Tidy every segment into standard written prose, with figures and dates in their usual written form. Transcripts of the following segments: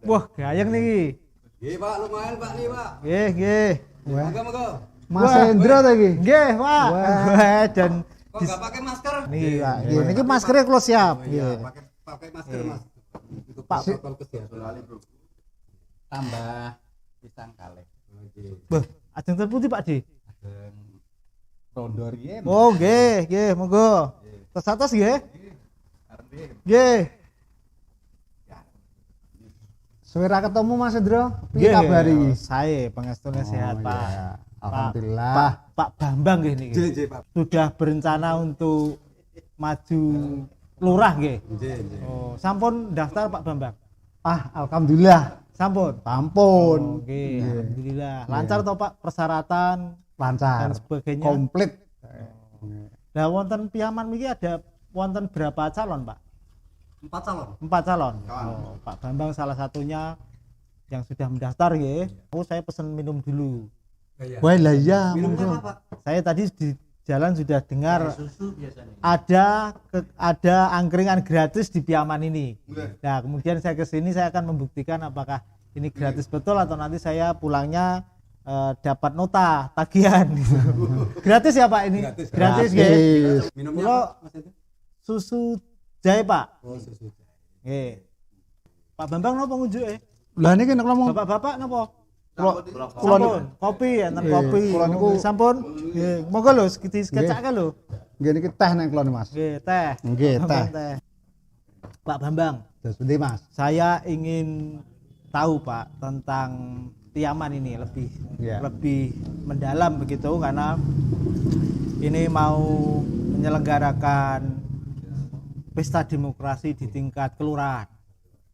Wah, gayeng niki. Nggih, Pak, lumayan Pak nih, Pak. Nggih. Monggo. Mas Hendro ta iki? Nggih, Pak. Dan Kok enggak pakai masker? niki, Pak. Nggih, niki maskernya kula siap. Iya, Nggih. pakai masker, Mas. Itu Pak, protokol kesehatan. Tambah pisang kaleng. Beh, ajeng ten pundi, Pak Di? Ajeng rondo riyen. Oh, nggih, monggo. Tes atas nggih. Nggih. Suwe ra ketemu Mas Hendro. Nggih, Piye kabar iki? Saya pangestune sehat, Pak. iya. Alhamdulillah. Pak Bambang nggih niki. Nggih, Pak. Sudah berencana untuk maju lurah nggih. Nggih. Oh, sampun daftar Pak Bambang. Alhamdulillah. Sampun. Sampun. Oke, alhamdulillah. Lancar toh Pak persyaratan Lancar. dan sebagainya. Komplit. Nah, wonten Piyaman iki ada wonten berapa calon, Pak? 4 calon. 4 calon. Oh, Pak Bambang salah satunya yang sudah mendaftar nggih. Oh, saya pesen minum dulu. Iya. Wah, lah iya. Minum monggo. apa, Pak? Saya tadi di jalan sudah dengar Susu biasanya. ada angkringan gratis di Piyaman ini. Nggih. Nah, kemudian saya ke sini saya akan membuktikan apakah ini gratis betul atau nanti saya pulangnya dapat nota tagihan. Gratis ya Pak ini? Gratis. Gratis nggih. Gratis. Minumnya Kula apa, Mas itu? susu jahe Pak. Oh, susu. Nggih. Pak Bambang napa ngunjuke? Lah niki nek ngomong Bapak-bapak napa? kula Sampun, kopi enten kopi. kula niku- Sampun. Nggih, monggo lho dikecake lho. nggih niki teh nek kula Mas. Nggih, teh. Nggih, Sampun, teh. Pak Bambang, Terus pundi Mas? saya ingin tahu Pak tentang Piyaman ini Iya. lebih mendalam begitu karena ini mau menyelenggarakan pesta demokrasi di tingkat kelurahan.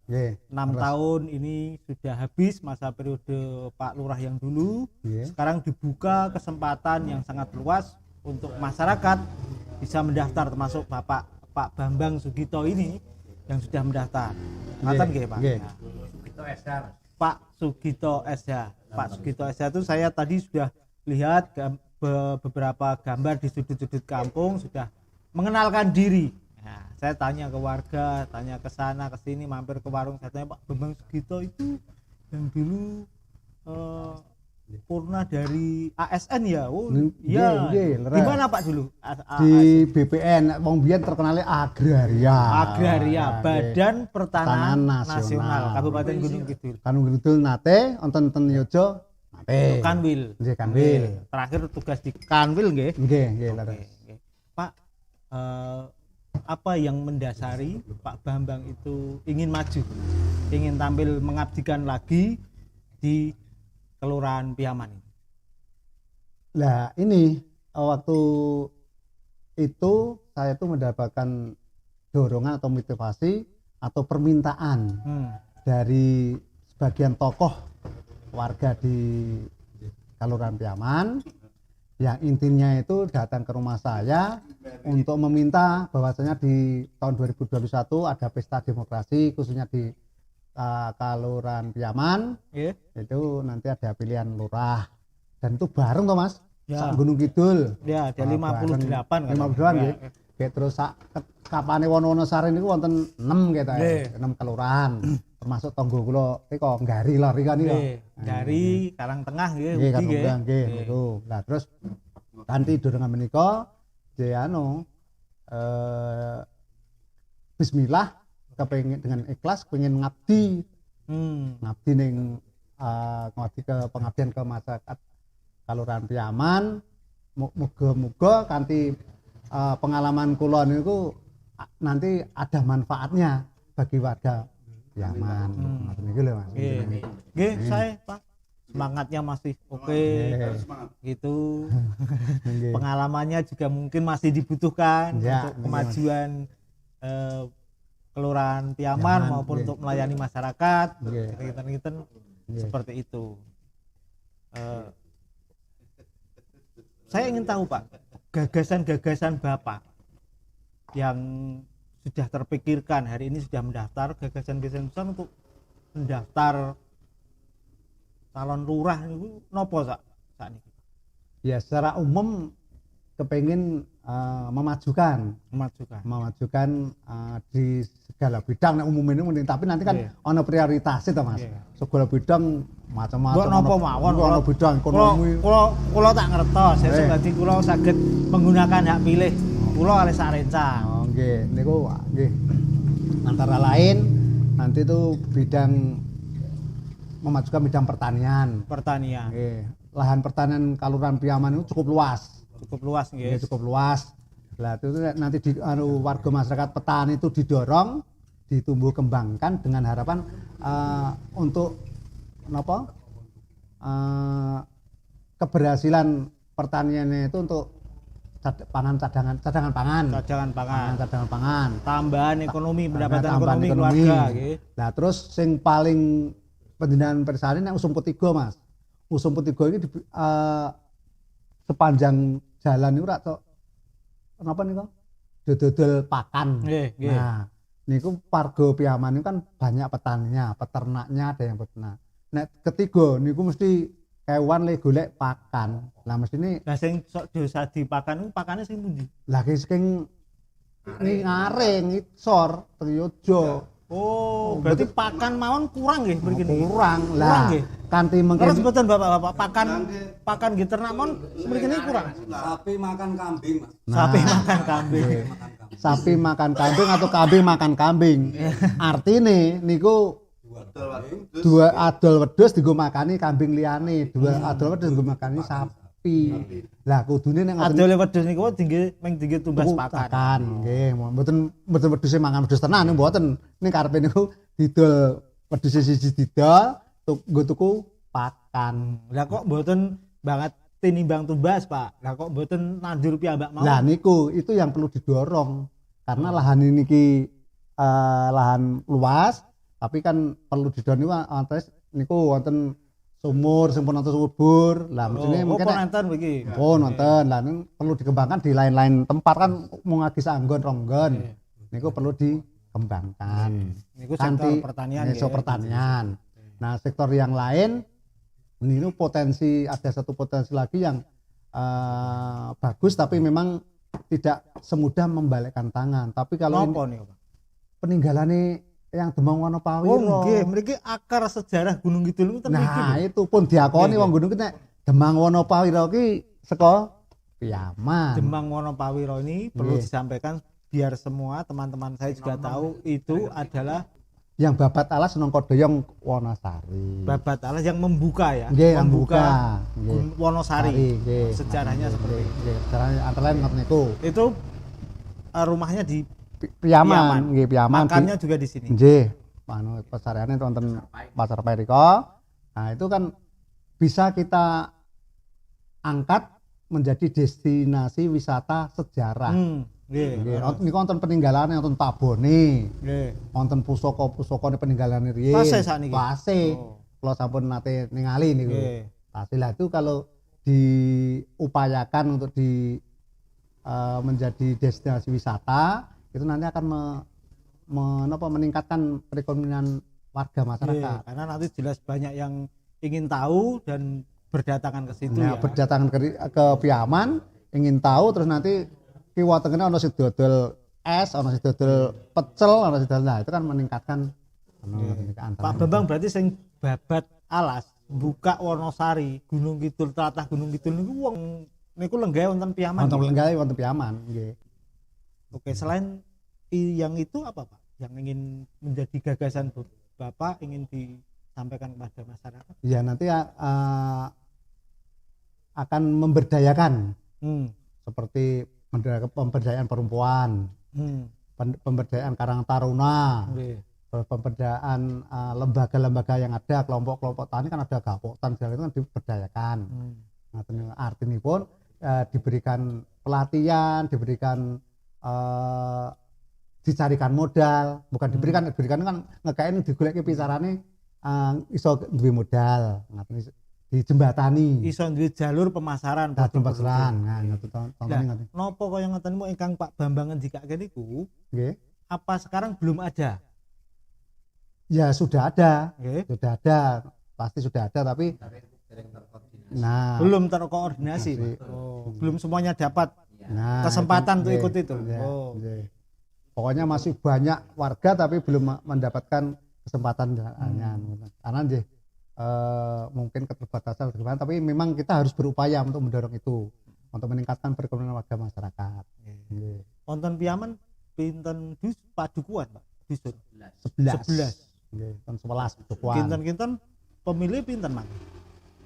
Nggih. 6 tahun ini sudah habis masa periode Pak Lurah yang dulu. Iya. Sekarang dibuka kesempatan yang sangat luas untuk masyarakat bisa mendaftar termasuk Bapak Pak Bambang Sugito ini yang sudah mendaftar. Ngaten nggih Pak. Nggih. Nah, Itu SR. Pak Sugito SH. Pak Sugito SH itu saya tadi sudah lihat beberapa gambar di sudut-sudut kampung sudah mengenalkan diri. Nah, saya tanya ke warga, tanya ke sana ke sini, mampir ke warung, saya tanya Pak Bambang Sugito itu yang dulu purna dari ASN ya. Oh iya. Nggih, leres. Di mana Pak dulu? Di BPN wong biyen terkenalnya agraria. Agraria, Nggih. Badan Pertanahan Pertanahan Nasional Nasional. Kabupaten Gunung Kidul. Kanung Kidul nate wonten Yojo nate. Kanwil. Nggih, Kanwil. Terakhir tugas di Kanwil nggih. Nggih, Oke, leres. oke. Pak, apa yang mendasari Pak Bambang itu ingin maju, ingin tampil mengabdikan lagi di Kelurahan Piyaman ini? Lah ini waktu itu saya tuh mendapatkan dorongan atau motivasi atau permintaan dari sebagian tokoh warga di Kelurahan Piyaman yang intinya itu datang ke rumah saya untuk meminta bahwasanya di tahun 2021 ada pesta demokrasi khususnya di Kelurahan Piyaman. Nggih. Itu nanti ada pilihan lurah dan itu bareng toh Mas. Ya. Sak Gunung Kidul. Ya, ada 58 kan. 58 nggih. Nggih terus sak kapane Wonowonosari niku wonten 6 kita Nggih. 6 kelurahan. Termasuk tonggo kula rika Nggari lho rika nika. Nggih, dari Karangtengah nggih, Nggih ugi kan nggih. nggih niku. Lah terus kanthi dorongan menika bismillah kepengin dengan ikhlas pengen ngabdi ning ngabdi ke pengabdian ke masyarakat Kelurahan Piyaman. Muga-muga kanthi pengalaman kula niku nanti ada manfaatnya bagi warga Piyaman. Ngoten niku lho Mas. Nggih, saya Pak. Semangatnya masih oke. Gitu. Nggih. Pengalamannya juga mungkin masih dibutuhkan Ya, untuk kemajuan Kelurahan Piyaman Piyaman, maupun nggih. untuk melayani masyarakat. Nggih. Ngiten-ngiten Nggih. seperti itu. Saya ingin tahu Pak, gagasan-gagasan Bapak yang sudah terpikirkan hari ini sudah mendaftar, gagasan-gagasan besar untuk mendaftar calon lurah itu nopo saat ini? Ya secara umum kepengin memajukan Memajukan. di segala bidang nek umum ini mending, tapi nanti kan ono prioritas itu Mas. Segala bidang macam-macam. Mbok napa mawon ono bidang ekonomi. Kula tak ngertos, sesuk dadi kula saged menggunakan hak pilih. Kula kalih sarencang. Oh nggih, niku nggih. Antara lain nanti itu bidang memajukan bidang pertanian. Pertanian. Nggih. Lahan pertanian Kelurahan Piyaman itu cukup luas. Cukup luas nggih. Cukup luas. Lah itu nanti di warga masyarakat petani itu didorong, ditumbuh kembangkan dengan harapan untuk napa? Keberhasilan pertaniannya itu untuk cadangan pangan. Tambahan ekonomi, pendapatan tambahan ekonomi keluarga nggih. Nah, terus sing paling pendidikan persani nek usum petiga Mas. Usum petiga iki sepanjang jalan niku rak napa niku? Dodol pakan. Nggih. Nah, niku warga Piyaman niku kan banyak petaninya, peternaknya ada yang peternak. Nek ketiga niku mesti kewan le golek pakan. Lah mestine Lah sing sok dosa dipakan niku pakane sing pundi? lah sing ngaring isor Triyojo. Oh, berarti pakan mawon kurang nggih mriki niki. Kurang lah. nggih. Kanthi Terus mengkene mboten Bapak-bapak pakan nggih ternak mawon mriki niki kurang. Sapi makan kambing, Mas. Sapi makan kambing. sapi makan kambing atau kambing makan kambing. Artine niku dua adol wedhus dienggo makani kambing liyane, dua adol wedhus dienggo makani sapi. Lah kudune nek Adole wedhus niku tinggi tumbas pakan. Nggih, mboten wedhuse mangan wedhus tenan mboten. Ning karepe niku didol wedhus siji didol nggo tuku pakan. Lah kok mboten banget tinimbang tumbas, Pak. Lah kok mboten nandur piyambak mawon. Lah niku itu yang perlu didorong. Karena lahan ini lahan luas, tapi kan perlu didorong niku wonten sumur sing pun nonton subur. Lah mestine mungkin nonton begini. Nonton. Lah perlu dikembangkan di lain-lain tempat kan mau ngagi sanggon ronggon. Niku perlu dikembangkan. Niku sektor pertanian. Sektor pertanian. Nah, sektor yang lain ini ada satu potensi lagi yang bagus tapi memang tidak semudah membalikkan tangan. Tapi kalau peninggalannya yang Demang Wonopawi. Oh nggih, mriki akar sejarah Gunung Kidul niku ten mriki. Nah, itu pun diakoni wong Gunung Kidul nek Demang Wonopawi iki saka Piyaman. Demang Wonopawi ini perlu disampaikan biar semua teman-teman saya juga tahu itu adalah yang babat alas Nongkodoyong Wonosari. Babat alas yang membuka ya. Nggih, membuka Wonosari. Sejarahnya seperti itu. Sejarahnya antara lain ngoten niku. Itu rumahnya di Piyaman, nggih Piyaman. Makannya juga di sini. Nggih. Pasarane wonten Pasar Periko. Nah, itu kan bisa kita angkat menjadi destinasi wisata sejarah. Nggih. Niku wonten peninggalane wonten tabone. Nggih. Wonten pusaka-pusakane peninggalane riyin. Tasih sakniki. Tasih. Kula sampun nate ningali niku. Tasih lah itu kalau diupayakan untuk menjadi destinasi wisata itu nanti akan meningkatkan perekonomian warga masyarakat. Karena nanti jelas banyak yang ingin tahu dan berdatangan ke situ ya. Berdatangan ke Piyaman, ingin tahu terus nanti kiwa tengene ana sing dodol es, ana sing dodol pecel, ana sing dodol. Nah, itu kan meningkatkan Pak Bambang berarti sing babat alas buka Wonosari, Gunung Kidul, tlatah Gunung Kidul niku wong niku lenggahe wonten Piyaman. Wonten lenggahe wonten Piyaman, nggih. Oke, selain yang itu apa Pak? Yang ingin menjadi gagasan Bapak ingin disampaikan kepada masyarakat? Ya nanti akan memberdayakan seperti pemberdayaan perempuan, pemberdayaan Karang Taruna, pemberdayaan lembaga-lembaga yang ada, kelompok-kelompok tani kan ada gapotan segala itu kan diberdayakan. Nah, artinya pun diberikan pelatihan, diberikan dicarikan modal, bukan diberikan kan ngekain digoleki picarane iso duwe modal, dijembatani. Iso duwe jalur pemasaran. Pemasaran. Nah, contohnya ngoten. Napa kaya ngoten niku ingkang Pak Bambang ngendikake niku? Nggih. Apa sekarang belum ada? Ya sudah ada. Okay. Sudah ada. Pasti sudah ada tapi belum terkoordinasi. Belum semuanya dapat kesempatan untuk ikut itu. Pokoknya masih banyak warga tapi belum mendapatkan kesempatan karena nggih mungkin keterbatasan gimana, tapi memang kita harus berupaya untuk mendorong itu untuk meningkatkan perekonomian warga masyarakat. Nggih. Wonten Piyaman pinten padukuhan Pak? Dusun 11. Nggih, tahun 11 padukuhan. Kinten-kinten pemilih pinten Mas?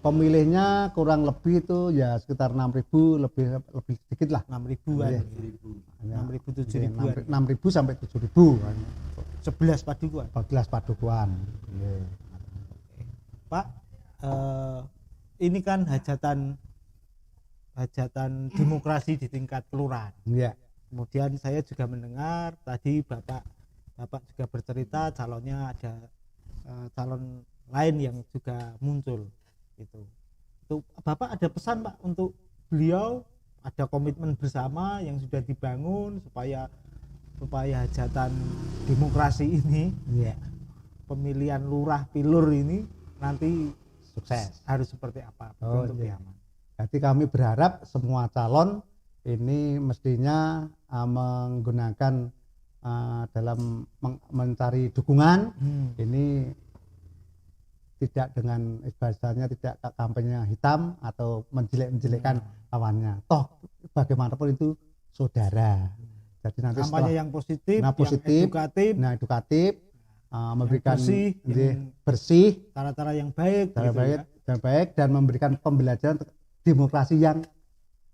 Pemilihnya kurang lebih itu ya sekitar 6.000, lebih sedikit lah. 6.000-an. Iya. 6.000 7.000-an. 6.000 sampai 7.000 kan. 11 padukuhan. 14 padukuhan. Nggih. Pak, ini kan hajatan demokrasi di tingkat kelurahan. Iya. Kemudian saya juga mendengar tadi Bapak juga bercerita calonnya ada calon lain yang juga muncul itu Bapak ada pesan Pak untuk beliau, ada komitmen bersama yang sudah dibangun supaya hajatan demokrasi ini, pemilihan lurah pilur ini nanti Sukses. harus seperti apa untuk Piyaman? Jadi kami berharap semua calon ini mestinya menggunakan dalam mencari dukungan ini tidak dengan istilahnya tidak kampanye hitam atau menjelek-menjelekkan lawannya. Toh bagaimanapun itu saudara. Jadi nanti kampanye yang positif, yang edukatif, memberikan bersih, cara-cara yang baik, dan memberikan pembelajaran demokrasi yang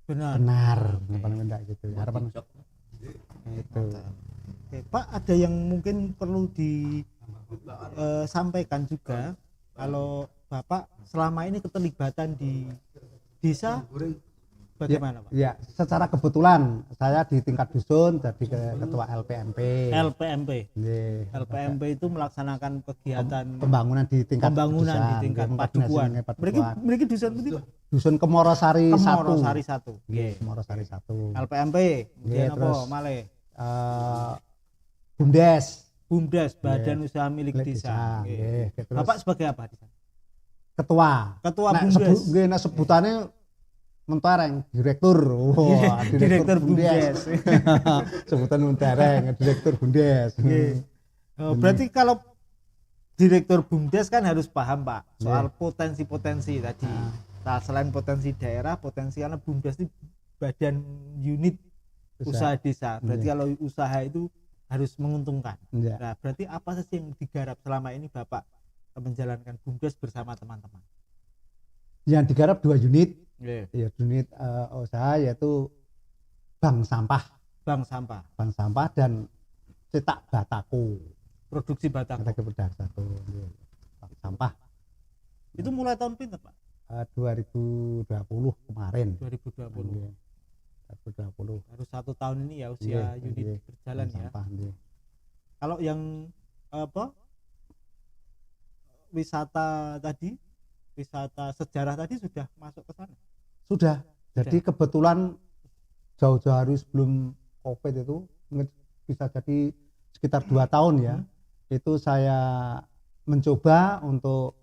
benar. Gitu. Harapan itu. Pak, ada yang mungkin perlu disampaikan juga. Kalau Bapak selama ini keterlibatan di desa bagaimana Pak? Ya, secara kebetulan saya di tingkat dusun jadi ketua LPMP. LPMP itu melaksanakan kegiatan pembangunan di tingkat padukuhan. Mereka dusun itu Pak? Dusun Kemorosari 1. Kemorosari 1. Nggih, Kemorosari 1. LPMP. Kemudian apa malih? BUMDes, Badan Usaha Milik Desa. Bapak sebagai apa di sana? Ketua BUMDes. Sebutannya mentereng, direktur. Direktur BUMDes. Sebutan mentereng, direktur BUMDes. Berarti kalau direktur BUMDes kan harus paham Pak soal potensi-potensi tadi. Nah, selain potensi daerah, potensialnya BUMDes itu badan unit usaha desa. Berarti kalau usaha itu harus menguntungkan. Nah, berarti apa sih yang digarap selama ini Bapak menjalankan BUMDes bersama teman-teman? Yang digarap 2 unit. Ya, unit usaha yaitu bank sampah dan cetak batako. Produksi batako. Bank sampah. Itu mulai tahun pinter Pak? 2020 kemarin. 2020. 2020. Harus 1 tahun ini ya usia unit berjalan ya. Kalau yang wisata sejarah tadi sudah masuk ke sana? Sudah. Jadi kebetulan jauh-jauh hari sebelum COVID itu bisa jadi sekitar 2 tahun ya. Itu saya mencoba untuk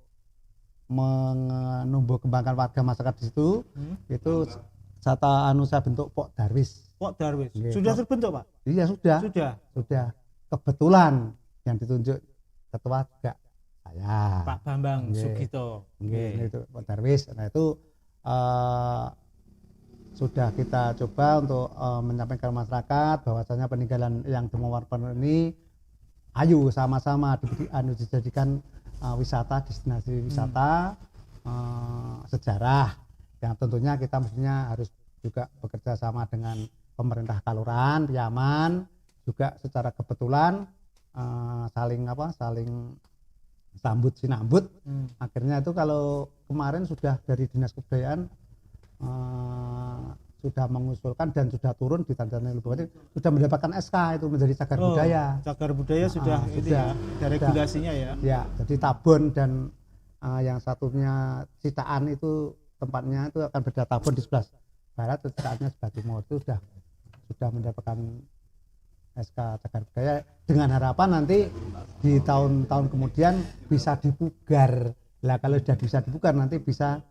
menumbuh kembangkan warga masyarakat di situ. Itu saya bentuk Pok Darwis. Sudah terbentuk Pak? Iya sudah. Kebetulan yang ditunjuk ketua juga saya. Pak Bambang Sugito. Itu Pok Darwis. Nah itu sudah kita coba untuk menyampaikan ke masyarakat bahwasanya peninggalan yang Demowarpen ini ayo sama-sama dijadikan wisata, destinasi wisata sejarah. Yang tentunya kita mestinya harus juga bekerja sama dengan pemerintah Kalurahan, Piyaman, juga secara kebetulan saling sambut sinambut. Akhirnya itu kalau kemarin sudah dari Dinas Kebudayaan sudah mengusulkan dan sudah turun di Tanjung Bupati sudah mendapatkan SK itu menjadi cagar budaya. Cagar budaya sudah ada regulasinya ya. Ya, jadi Tabon dan yang satunya Citaan itu tempatnya itu akan beda. Tabon di sebelah barat, Citaannya sebelah timur itu sudah mendapatkan SK cagar budaya dengan harapan nanti di tahun-tahun kemudian bisa dipugar. Lah kalau sudah bisa dipugar nanti bisa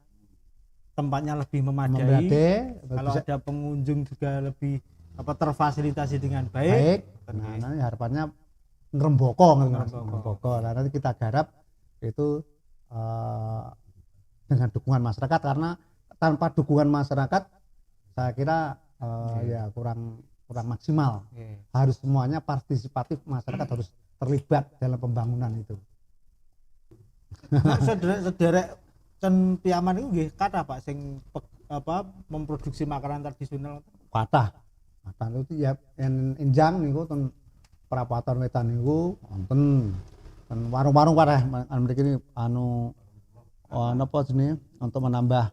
tempatnya lebih memadai. Kalau ada pengunjung juga lebih terfasilitasi dengan baik. Nah, nanti harapannya ngeremboko. Nah, nanti kita garap itu dengan dukungan masyarakat, karena tanpa dukungan masyarakat saya kira ya kurang maksimal. Harus semuanya partisipatif, masyarakat harus terlibat dalam pembangunan itu. Nah, sederek Cen Piaman itu nggih kathah Pak sing memproduksi makanan tradisional. Kathah itu ya enjang niku ten perapatan wetan niku wonten warung-warung kathah mriki napa jenenge untuk menambah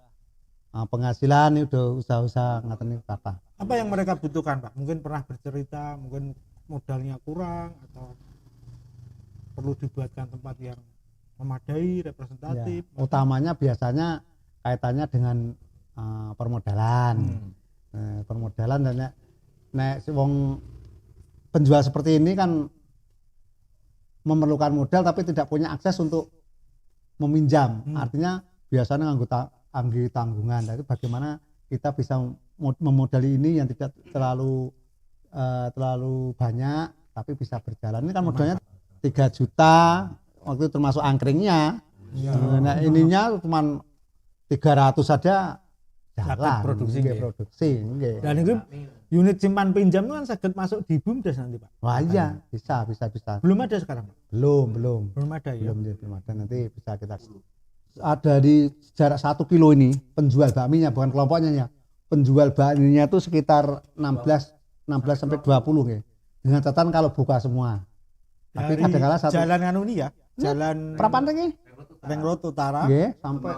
penghasilan itu usaha-usaha ngaten niku kathah. Apa yang mereka butuhkan Pak? Mungkin pernah bercerita, mungkin modalnya kurang atau perlu dibuatkan tempat yang memadai, representatif. Ya, utamanya biasanya kaitannya dengan permodalan. Permodalan dan nek wong penjual seperti ini kan memerlukan modal tapi tidak punya akses untuk meminjam. Artinya biasanya nganggo tanggungan. Jadi bagaimana kita bisa memodali ini yang tidak terlalu banyak tapi bisa berjalan. Ini kan modalnya 3 juta waktu itu termasuk angkringnya. Nah, ininya cuma 300 saja jalan produksi. Dan itu unit simpan pinjam itu kan saged masuk di BUMDes nanti Pak. Wah iya, bisa. Belum ada sekarang Pak? Belum Ada ya. Belum ada, nanti bisa kita ada di jarak 1 kilo ini penjual bakminya, bukan kelompoknya ya. Penjual bakminya itu sekitar 16 sampai 20 ya. Dengan catatan kalau buka semua. Tapi Dari kadang-kala satu jalan anu ini ya. Jalan Prapan iki? Ring Road Utara. Nggih, sampai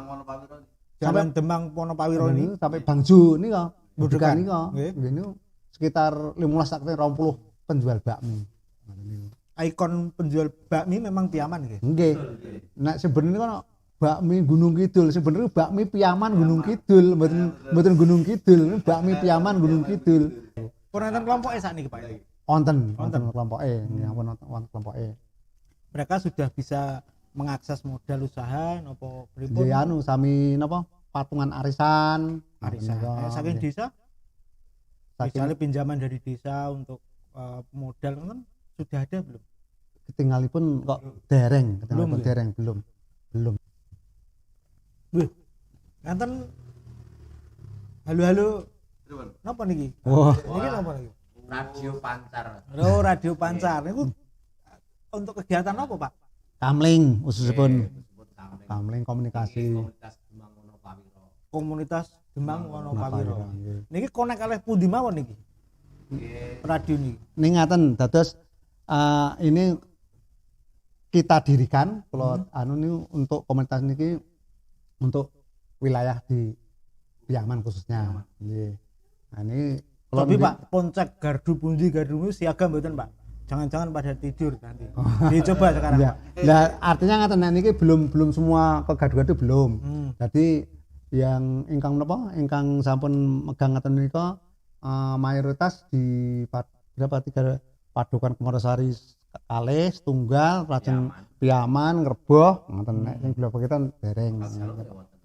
Jalan Demang Ponopawiro ini sampai Bangju nih kok. Budukan. Ini kok. Ini sekitar 15 sampai 20 penjual bakmi. ikon penjual bakmi memang Piaman gitu. Nggih. Nek sebenarnya kan bakmi Gunung Kidul, sebenarnya bakmi Piaman Gunung Kidul, mboten Gunung Kidul, bakmi Piaman Gunung Kidul. Wonten kelompoke sakniki Pak. Wonten kelompoke, ya wonten kelompoke. Mereka sudah bisa mengakses modal usaha napa pripun? Nggih anu sami napa patungan arisan. Saking desa. Misalnya pinjaman dari desa untuk modal kan sudah ada belum? Ketinggalipun kok dereng, belum. Wih, nganten halo. Napa niki? Wah. Niki napa niki? Radio Pancar. Oh, radio Pancar. Niku untuk kegiatan apa, Pak? Kamling khususipun. Kamling komunikasi. Komunitas Demang Wonopawiro. Niki konek kalih pundi mawon niki? Radio niki. Ning ngaten dados ini kita dirikan kalau anu ini untuk komunitas niki untuk wilayah di Piaman khususnya. Nggih. Nah ini tapi Pak poncek gardu pundi gardu siaga mboten Pak? Jangan-jangan pada tidur nanti. Dicoba sekarang ya. Pak. Nah, artinya ngaten niki belum semua ke gardu-gardu belum. Jadi yang ingkang napa ingkang sampun megang ngaten nika mayoritas di berapa 3 Padukan Kumarasari kalih setunggal lajeng Piaman Ngreboh ngoten nek sing Blobokitan dereng.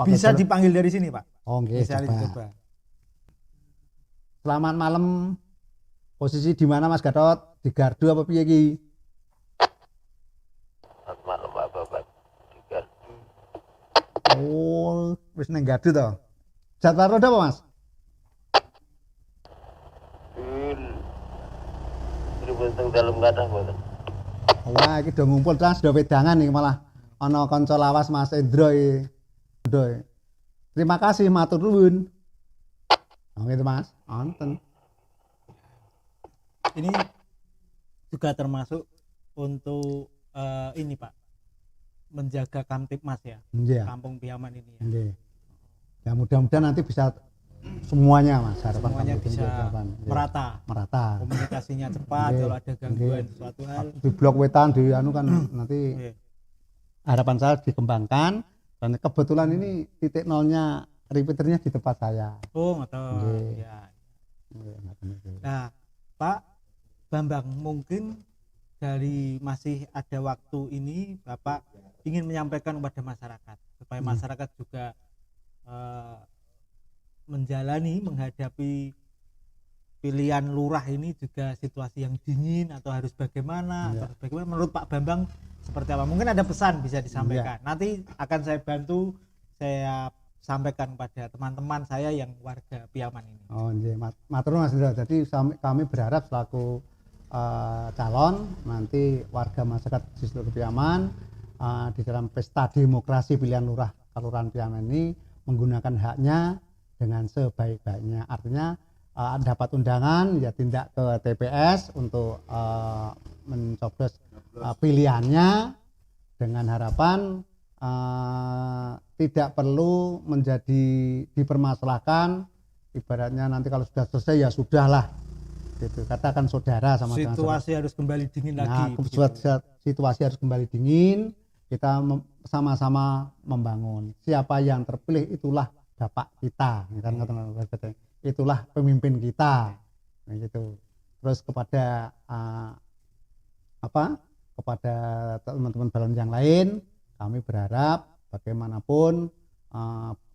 Bisa dipanggil dari sini Pak? Oh nggih. Bisa dicoba. Selamat malam. Posisi di mana Mas Gatot? Di gardu apa piye iki? Selamat malam Pak Bapak. Di gardu. Oh, wis nang gardu to. Jadwal roda apa Mas? Teng dalam kathah mboten. Wah, iki do ngumpul terus do wedangan iki malah ana kanca lawas Mas Endro iki. Terima kasih matur nuwun. Oh gitu Mas, wonten. Ini juga termasuk untuk ini Pak, menjaga Kamtipmas ya, Nggih. Kampung Piaman ini ya. Nggih. Ya mudah-mudahan nanti bisa semuanya Mas, harapan Semuanya kami bisa harapan. merata, komunikasinya cepat. Nggih. Kalau ada gangguan Nggih. suatu hal. Di blok wetan di anu kan nanti Nggih. harapan saya dikembangkan dan kebetulan ini titik nolnya repeaternya di tempat saya. Oh ngoten. Nggih. Ya. Nggih, ngaten iki. Nah Pak Bambang, mungkin dari masih ada waktu ini Bapak ingin menyampaikan kepada masyarakat supaya masyarakat juga menghadapi pilihan lurah ini juga situasi yang dingin atau harus bagaimana? Iya. Atau harus bagaimana? Menurut Pak Bambang seperti apa? Mungkin ada pesan bisa disampaikan. Nanti akan saya bantu, saya sampaikan kepada teman-teman saya yang warga Piyaman ini. Oh nggih, matur nuwun Mas Indra. Jadi kami berharap selaku calon nanti warga masyarakat di seluruh Piyaman di dalam pesta demokrasi pilihan lurah Kelurahan Piyaman ini menggunakan haknya dengan sebaik-baiknya. Artinya dapat undangan ya tindak ke TPS untuk mencoblos pilihannya dengan harapan tidak perlu menjadi dipermasalahkan, ibaratnya nanti kalau sudah selesai ya sudahlah gitu, katakan saudara sama Situasi harus kembali dingin lagi. Situasi harus kembali dingin, kita sama-sama membangun. Siapa yang terpilih itulah bapak kita, kan itulah pemimpin kita, nah, gitu. Terus kepada kepada teman-teman balon yang lain, kami berharap bagaimanapun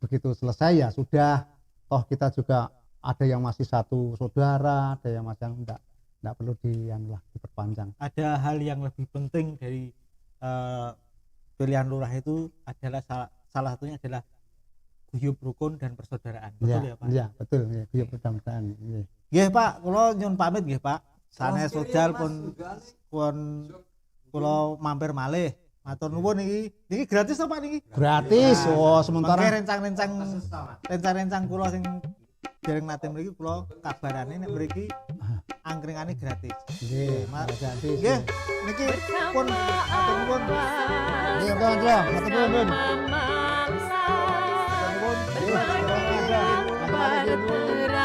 begitu selesai ya sudah, toh kita juga ada yang masih satu saudara, ada yang masih yang enggak perlu diperpanjang. Ada hal yang lebih penting dari pilihan lurah itu adalah salah satunya adalah guyub rukun dan persaudaraan. Betul ya, Pak? Iya, betul ya, guyub persaudaraan. Nggih, Pak, kula nyuwun pamit nggih, Pak. Sanes sodal pun kula mampir malih. Matur nuwun niki gratis to Pak niki? Gratis. Oh, Mengke sementara rencang-rencang kula sing dereng nate mriki kula kabarane nek mriki angkringane gratis. nggih, gratis. Nggih, niki pun matur nuwun. Nggih, matur nuwun. Matur nuwun.